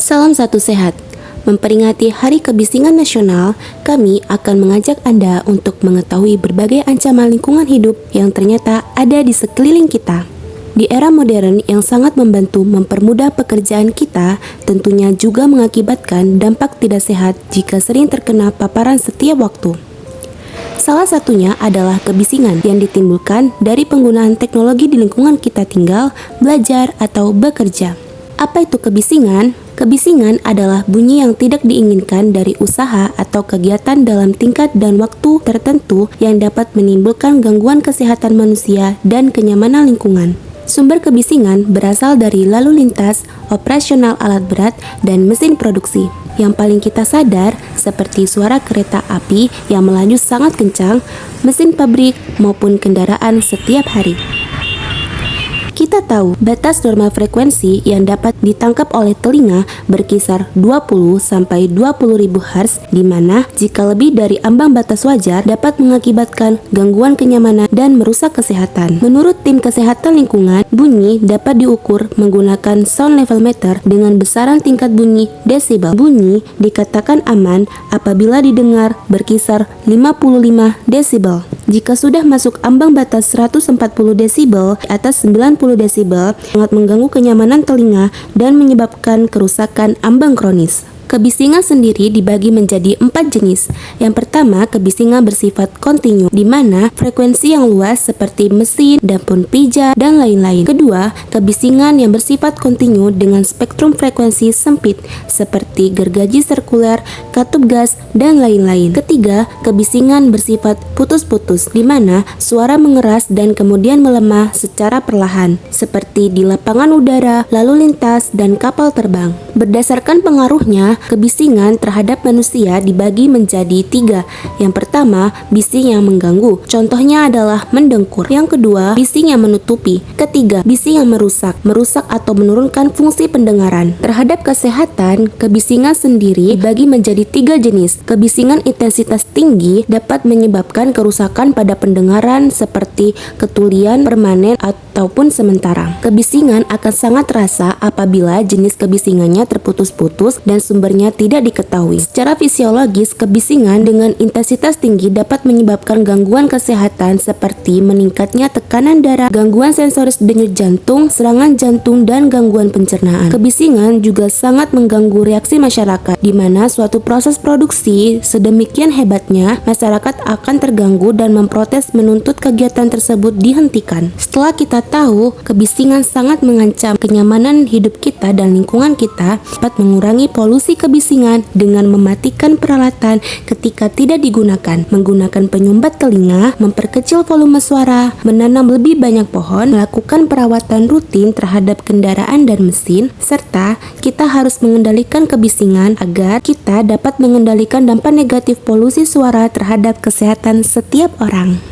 Salam satu sehat. Memperingati Hari Kebisingan Nasional, kami akan mengajak Anda untuk mengetahui berbagai ancaman lingkungan hidup yang ternyata ada di sekeliling kita. Di era modern yang sangat membantu mempermudah pekerjaan kita, tentunya juga mengakibatkan dampak tidak sehat jika sering terkena paparan setiap waktu. Salah satunya adalah kebisingan yang ditimbulkan dari penggunaan teknologi di lingkungan kita tinggal, belajar, atau bekerja. Apa itu kebisingan? Kebisingan adalah bunyi yang tidak diinginkan dari usaha atau kegiatan dalam tingkat dan waktu tertentu yang dapat menimbulkan gangguan kesehatan manusia dan kenyamanan lingkungan. Sumber kebisingan berasal dari lalu lintas, operasional alat berat, dan mesin produksi. Yang paling kita sadar seperti suara kereta api yang melaju sangat kencang, mesin pabrik, maupun kendaraan setiap hari. Kita tahu batas normal frekuensi yang dapat ditangkap oleh telinga berkisar 20-20.000 Hz, di mana jika lebih dari ambang batas wajar dapat mengakibatkan gangguan kenyamanan dan merusak kesehatan. Menurut tim kesehatan lingkungan, bunyi dapat diukur menggunakan sound level meter dengan besaran tingkat bunyi desibel. Bunyi dikatakan aman apabila didengar berkisar 55 desibel. Jika sudah masuk ambang batas 140 desibel di atas 90 desibel, sangat mengganggu kenyamanan telinga dan menyebabkan kerusakan ambang kronis. Kebisingan sendiri dibagi menjadi 4 jenis. Yang pertama, kebisingan bersifat kontinu, di mana frekuensi yang luas seperti mesin, dapur pijat, dan lain-lain. Kedua, kebisingan yang bersifat kontinu dengan spektrum frekuensi sempit, seperti gergaji sirkuler, katup gas, dan lain-lain. Ketiga, kebisingan bersifat putus-putus, di mana suara mengeras dan kemudian melemah secara perlahan, seperti di lapangan udara, lalu lintas, dan kapal terbang. Berdasarkan pengaruhnya, kebisingan terhadap manusia dibagi menjadi 3. Yang pertama, bising yang mengganggu. Contohnya adalah mendengkur. Yang kedua, bising yang menutupi. Ketiga, bising yang merusak atau menurunkan fungsi pendengaran. Terhadap kesehatan, kebisingan sendiri dibagi menjadi 3 jenis. Kebisingan intensitas tinggi dapat menyebabkan kerusakan pada pendengaran seperti ketulian permanen ataupun sementara. Kebisingan akan sangat terasa apabila jenis kebisingannya terputus-putus dan sumbernya tidak diketahui. Secara fisiologis, kebisingan dengan intensitas tinggi dapat menyebabkan gangguan kesehatan seperti meningkatnya tekanan darah, gangguan sensoris denyut jantung, serangan jantung, dan gangguan pencernaan. Kebisingan juga sangat mengganggu reaksi masyarakat, di mana suatu proses produksi sedemikian hebatnya, masyarakat akan terganggu dan memprotes menuntut kegiatan tersebut dihentikan. Setelah kita tahu kebisingan sangat mengancam kenyamanan hidup kita dan lingkungan kita, dapat mengurangi polusi kebisingan dengan mematikan peralatan ketika tidak digunakan, menggunakan penyumbat telinga, memperkecil volume suara, menanam lebih banyak pohon, melakukan perawatan rutin terhadap kendaraan dan mesin, serta kita harus mengendalikan kebisingan agar kita dapat mengendalikan dampak negatif polusi suara terhadap kesehatan setiap orang.